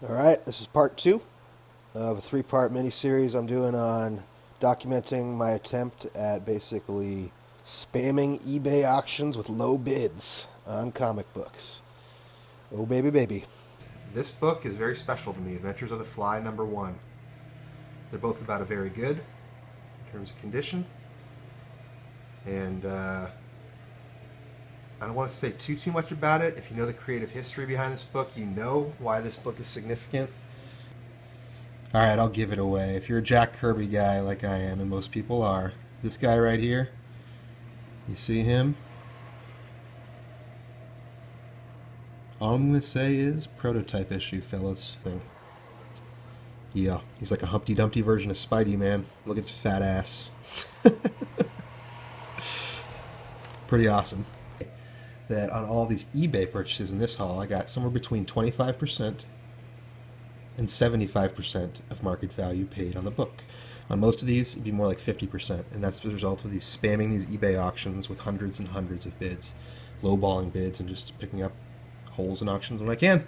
Alright, this is part two of a three-part mini-series I'm doing on documenting my attempt at basically spamming eBay auctions with low bids on comic books. Oh, baby, baby. This book is very special to me, Adventures of the Fly #1. They're both about a very good in terms of condition, and I don't want to say too much about it. If you know the creative history behind this book, you know why this book is significant. Alright, I'll give it away. If you're a Jack Kirby guy like I am, and most people are, this guy right here, you see him? All I'm going to say is prototype issue, fellas. Yeah, he's like a Humpty Dumpty version of Spidey, man. Look at his fat ass. Pretty awesome. That on all these eBay purchases in this haul, I got somewhere between 25% and 75% of market value paid on the book. On most of these, it'd be more like 50%, and that's the result of these spamming these eBay auctions with hundreds and hundreds of bids, lowballing bids, and just picking up holes in auctions when I can.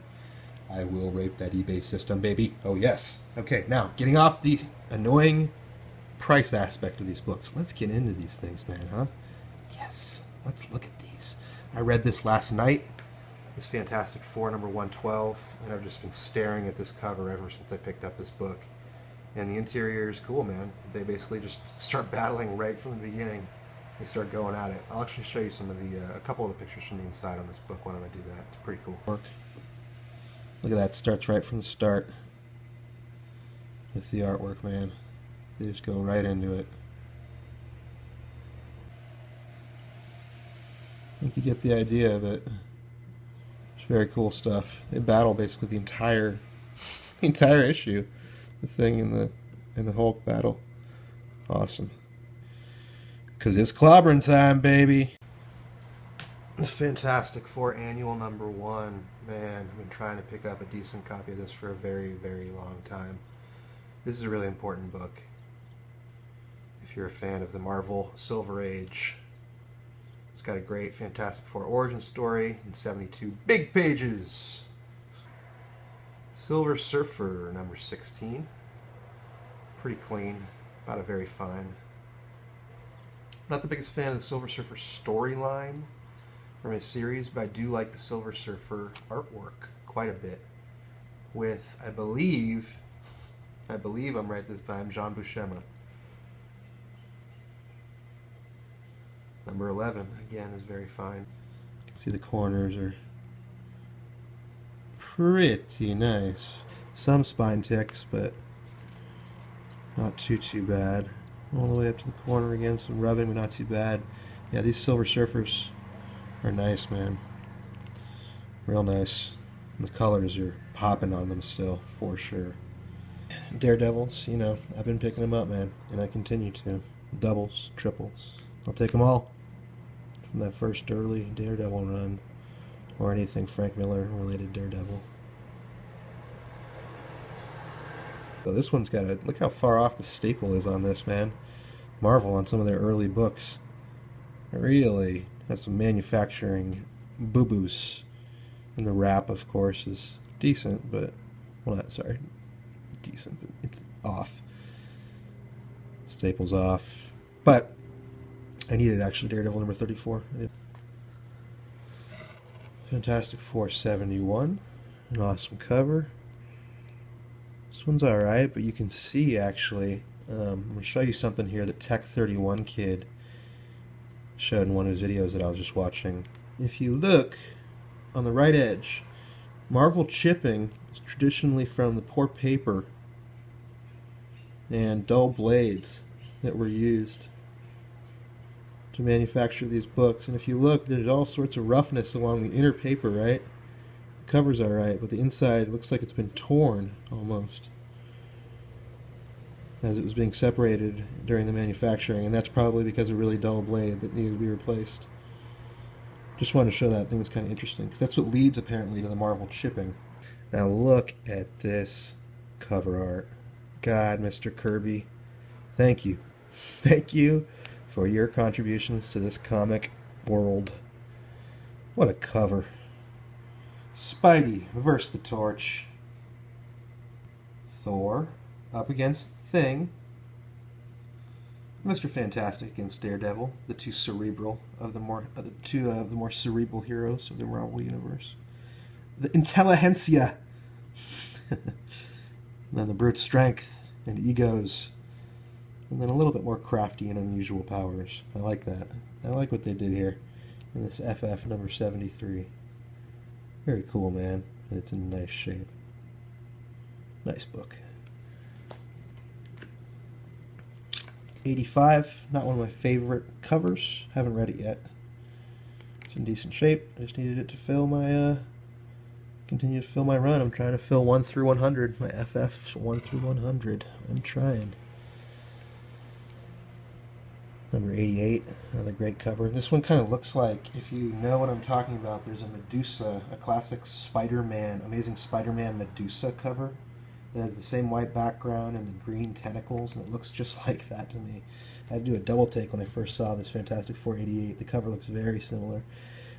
I will rape that eBay system, baby. Oh yes. Okay, now getting off the annoying price aspect of these books, let's get into these things, man, huh? Yes. Let's look at these. I read this last night. This Fantastic Four #112, and I've just been staring at this cover ever since I picked up this book. And the interior is cool, man. They basically just start battling right from the beginning. They start going at it. I'll actually show you some of the a couple of the pictures from the inside on this book. Why don't I do that? It's pretty cool. Look at that. Starts right from the start with the artwork, man. They just go right into it. I think you get the idea of it. It's very cool stuff. They battle basically the entire issue. The thing in the Hulk battle. Awesome. Cause it's clobbering time, baby. This Fantastic Four annual #1. Man, I've been trying to pick up a decent copy of this for a very, very long time. This is a really important book. If you're a fan of the Marvel Silver Age. It's got a great Fantastic Four origin story in 72 big pages. Silver Surfer #16. Pretty clean, about a very fine. Not the biggest fan of the Silver Surfer storyline from his series, but I do like the Silver Surfer artwork quite a bit. With, I believe I'm right this time, Jean Buscema. #11, again, is very fine. You can see the corners are pretty nice. Some spine ticks, but not too bad. All the way up to the corner again, some rubbing, but not too bad. Yeah, these Silver Surfers are nice, man. Real nice. The colors are popping on them still, for sure. Daredevils, you know, I've been picking them up, man, and I continue to. Doubles, triples. I'll take them all. From that first early Daredevil run, or anything Frank Miller related Daredevil. So this one's got a, look how far off the staple is on this, man. Marvel on some of their early books really has some manufacturing boo-boos. And the wrap, of course, is decent, but, well, not, sorry, decent, but it's off. Staples off. But I needed actually Daredevil #34. Fantastic Four '71. An awesome cover. This one's alright, but you can see actually, I'm going to show you something here that Tech31 Kid showed in one of his videos that I was just watching. If you look on the right edge, Marvel chipping is traditionally from the poor paper and dull blades that were used to manufacture these books. And if you look, there's all sorts of roughness along the inner paper, right? The cover's alright, but the inside looks like it's been torn almost as it was being separated during the manufacturing, and that's probably because of a really dull blade that needed to be replaced. Just wanted to show that. I think it's kind of interesting because that's what leads apparently to the Marvel chipping. Now look at this cover art. God, Mr. Kirby, thank you. Thank you for your contributions to this comic world. What a cover. Spidey, reverse the torch. Thor up against Thing, Mr. Fantastic against Daredevil, the two cerebral of the more cerebral heroes of the Marvel universe. The intelligentsia, and then the brute strength and egos, and then a little bit more crafty and unusual powers. I like that. I like what they did here in this FF number 73. Very cool, man, and it's in nice shape. Nice book. 85, not one of my favorite covers. Haven't read it yet. It's in decent shape. I just needed it to fill my, continue to fill my run. I'm trying to fill 1 through 100. My FF's 1 through 100. I'm trying. Number 88, another great cover. This one kind of looks like, if you know what I'm talking about, there's a Medusa, a classic Spider-Man, Amazing Spider-Man Medusa cover. It has the same white background and the green tentacles, and it looks just like that to me. I had to do a double take when I first saw this Fantastic Four 88. The cover looks very similar.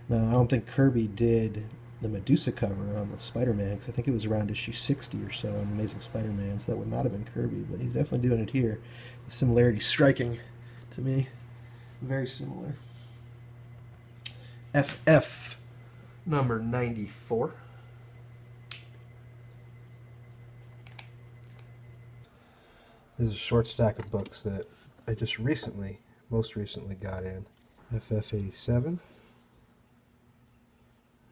Now, I don't think Kirby did the Medusa cover on the Spider-Man, because I think it was around issue 60 or so on Amazing Spider-Man, so that would not have been Kirby, but he's definitely doing it here. The similarity's striking to me. Very similar. FF number 94. This is a short stack of books that I just most recently got in. FF 87.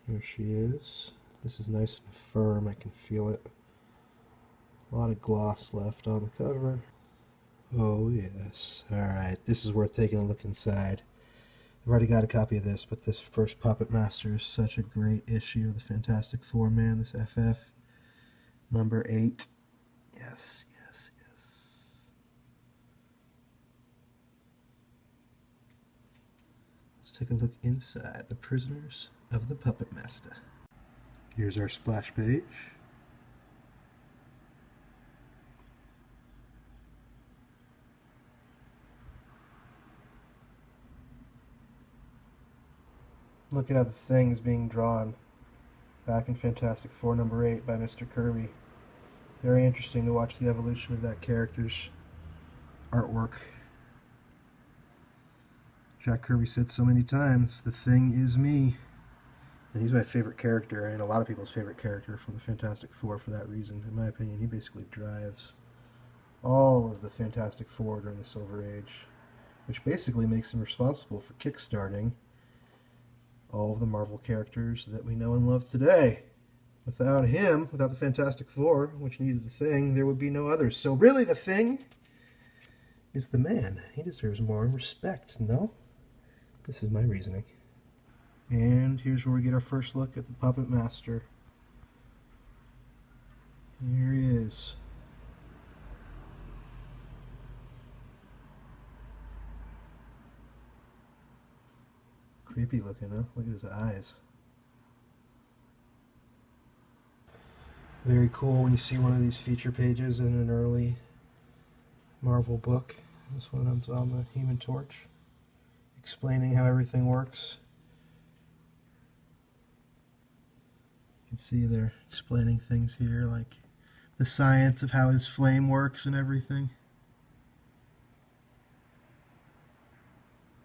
Here she is. This is nice and firm, I can feel it. A lot of gloss left on the cover. Oh yes. Alright, this is worth taking a look inside. I've already got a copy of this, but this first Puppet Master is such a great issue of the Fantastic Four, man. This FF number 8. Yes, yes, yes. Let's take a look inside the Prisoners of the Puppet Master. Here's our splash page. Look at how the Thing is being drawn back in Fantastic Four number 8 by Mr. Kirby. Very interesting to watch the evolution of that character's artwork. Jack Kirby said so many times, the Thing is me. And he's my favorite character, and a lot of people's favorite character from the Fantastic Four for that reason. In my opinion, he basically drives all of the Fantastic Four during the Silver Age, which basically makes him responsible for kickstarting all of the Marvel characters that we know and love today. Without him, without the Fantastic Four, which needed the Thing, there would be no others. So really, the Thing is the man. He deserves more respect, no? This is my reasoning. And here's where we get our first look at the Puppet Master. Here he is. Creepy looking, huh? Look at his eyes. Very cool when you see one of these feature pages in an early Marvel book. This one's on the Human Torch, explaining how everything works. You can see they're explaining things here, like the science of how his flame works and everything.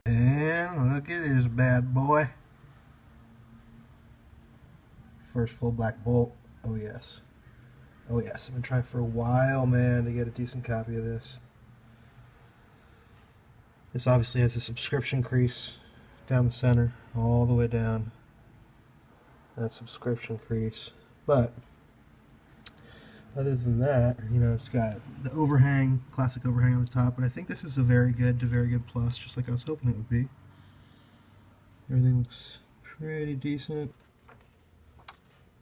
And look at this bad boy. First full black bolt. Oh yes. Oh yes. I've been trying for a while, man, to get a decent copy of this. This obviously has a subscription crease down the center, all the way down. That subscription crease. But other than that, you know, it's got the overhang, classic overhang on the top, but I think this is a very good to very good plus, just like I was hoping it would be. Everything looks pretty decent.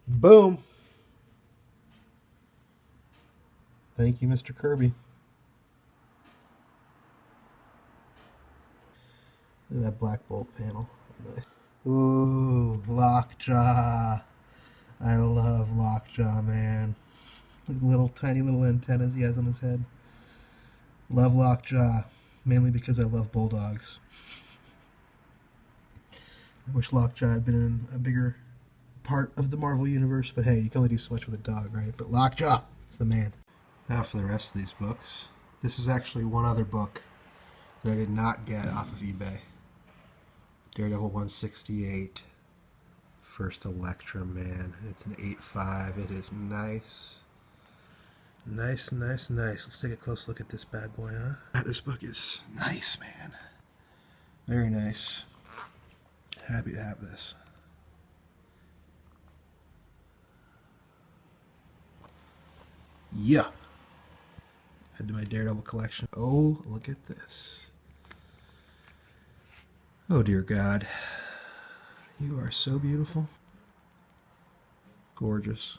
Boom! Thank you, Mr. Kirby. Look at that Black Bolt panel. Ooh, Lockjaw. I love Lockjaw, man. Look at the little tiny little antennas he has on his head. Love Lockjaw, mainly because I love bulldogs. I wish Lockjaw had been in a bigger part of the Marvel Universe, but hey, you can only do so much with a dog, right? But Lockjaw is the man. Now for the rest of these books. This is actually one other book that I did not get off of eBay. Daredevil 168. First Electra, man. It's an 8.5. It is nice. Nice, nice, nice. Let's take a close look at this bad boy, huh? This book is nice, man. Very nice. Happy to have this. Yeah. Add to my Daredevil collection. Oh, look at this. Oh, dear God. You are so beautiful. Gorgeous.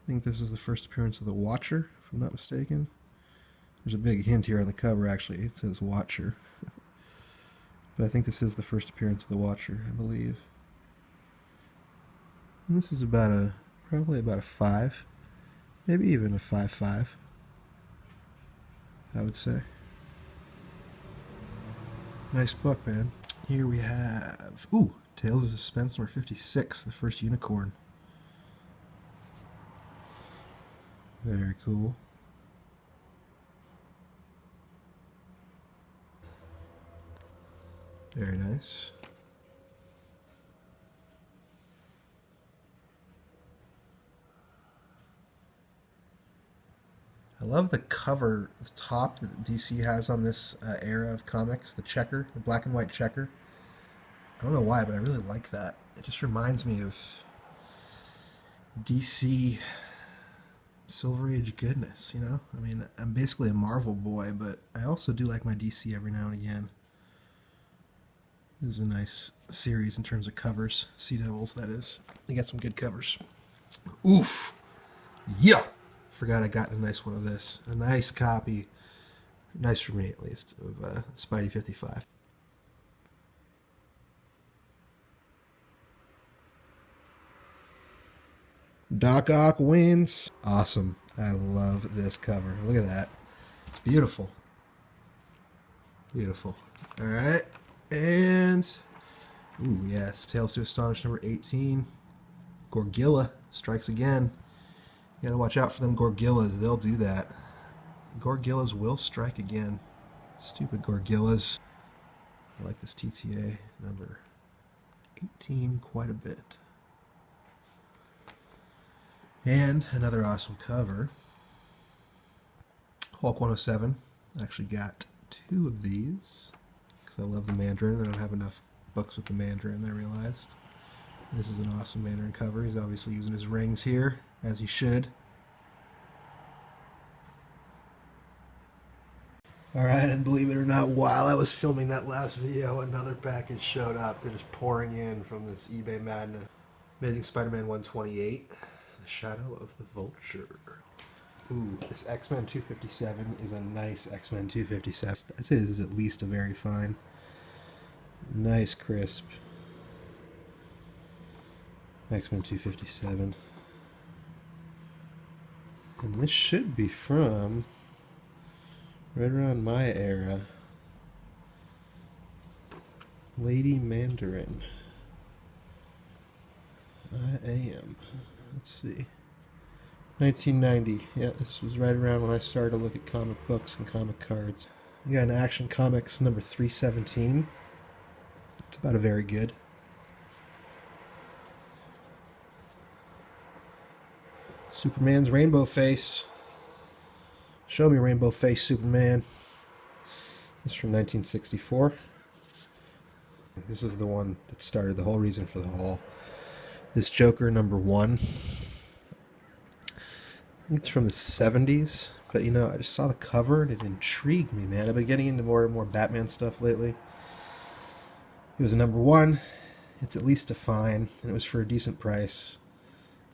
I think this is the first appearance of the Watcher, if I'm not mistaken. There's a big hint here on the cover, actually. It says Watcher. But I think this is the first appearance of the Watcher, I believe. And this is about probably about a 5. Maybe even a 5.5, I would say. Nice book, man. Here we have, ooh, Tales of Suspense number 56, the first unicorn. Very cool. Very nice. I love the cover, the top that DC has on this era of comics, the checker, the black and white checker. I don't know why, but I really like that. It just reminds me of DC Silver Age goodness, you know? I mean, I'm basically a Marvel boy, but I also do like my DC every now and again. This is a nice series in terms of covers. Sea Devils, that is. They got some good covers. Oof! Yeah! Forgot I got a nice one of this. A nice copy, nice for me at least, of Spidey 55. Doc Ock wins. Awesome. I love this cover. Look at that. It's beautiful. Beautiful. Alright. And, ooh, yes. Tales to Astonish number 18. Gorgilla strikes again. You gotta watch out for them Gorgillas. They'll do that. Gorgillas will strike again. Stupid Gorgillas. I like this TTA number 18 quite a bit. And another awesome cover. Hulk 107. I actually got 2 of these because I love the Mandarin. I don't have enough books with the Mandarin, I realized. This is an awesome Mandarin cover. He's obviously using his rings here, as he should. Alright, and believe it or not, while I was filming that last video, another package showed up. They're just pouring in from this eBay madness. Amazing Spider-Man 128, The Shadow of the Vulture. Ooh, this X-Men 257 is a nice X-Men 257. I'd say this is at least a very fine. Nice crisp X-Men 257. And this should be from right around my era. Lady Mandarin. I am. Let's see. 1990. Yeah, this was right around when I started to look at comic books and comic cards. We got an Action Comics number 317. It's about a very good. Superman's rainbow face. Show me rainbow face, Superman. This is from 1964. This is the one that started the whole reason for the haul. This Joker number 1. I think it's from the 70s, but you know, I just saw the cover and it intrigued me, man. I've been getting into more and more Batman stuff lately. It was a number 1. It's at least a fine, and it was for a decent price.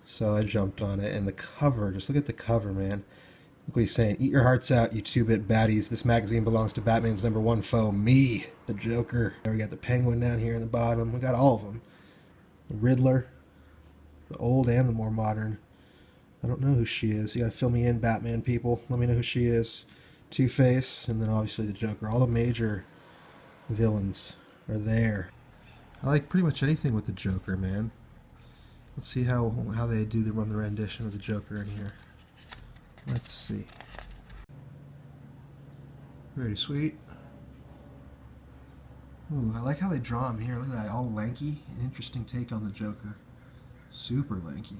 So I jumped on it, and the cover, just look at the cover, man. Look what he's saying. Eat your hearts out, you 2-bit baddies. This magazine belongs to Batman's number 1 foe, me, the Joker. We got the Penguin down here in the bottom. We got all of them. The Riddler, the old and the more modern. I don't know who she is. You gotta fill me in, Batman people. Let me know who she is. Two-Face, and then obviously the Joker. All the major villains are there. I like pretty much anything with the Joker, man. Let's see how they do run the rendition of the Joker in here. Let's see. Very sweet. Ooh, I like how they draw him here. Look at that, all lanky. An interesting take on the Joker. Super lanky.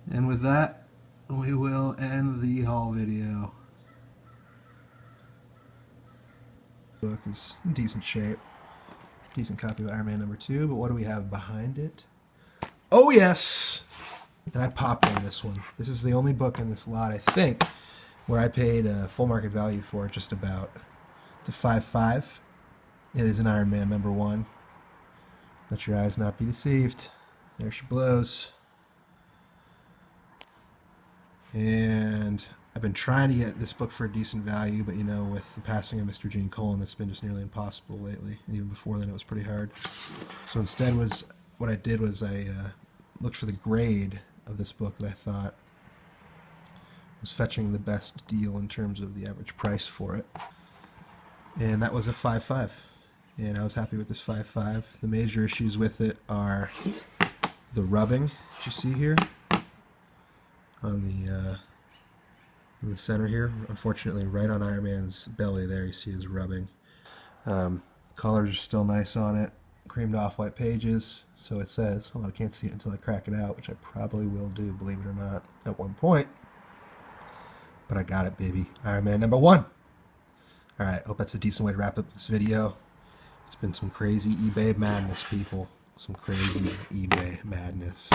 And with that, we will end the haul video. The book is in decent shape. Decent copy of Iron Man #2, but what do we have behind it? Oh yes! And I popped on this one. This is the only book in this lot, I think, where I paid full market value for it, just about. It's a 5.5. It is an Iron Man #1. Let your eyes not be deceived. There she blows. And I've been trying to get this book for a decent value, but you know, with the passing of Mr. Gene Colan, that's been just nearly impossible lately. And even before then, it was pretty hard. So instead, what I did was I looked for the grade of this book that I thought was fetching the best deal in terms of the average price for it. And that was a 5.5. And I was happy with this 5.5. The major issues with it are the rubbing, that you see here on in the center here. Unfortunately, right on Iron Man's belly there, you see his rubbing. Colors are still nice on it. Creamed off-white pages, so it says. Although I can't see it until I crack it out, which I probably will do, believe it or not, at one point. But I got it, baby. Iron Man #1. Alright, hope that's a decent way to wrap up this video. It's been some crazy eBay madness, people. Some crazy eBay madness.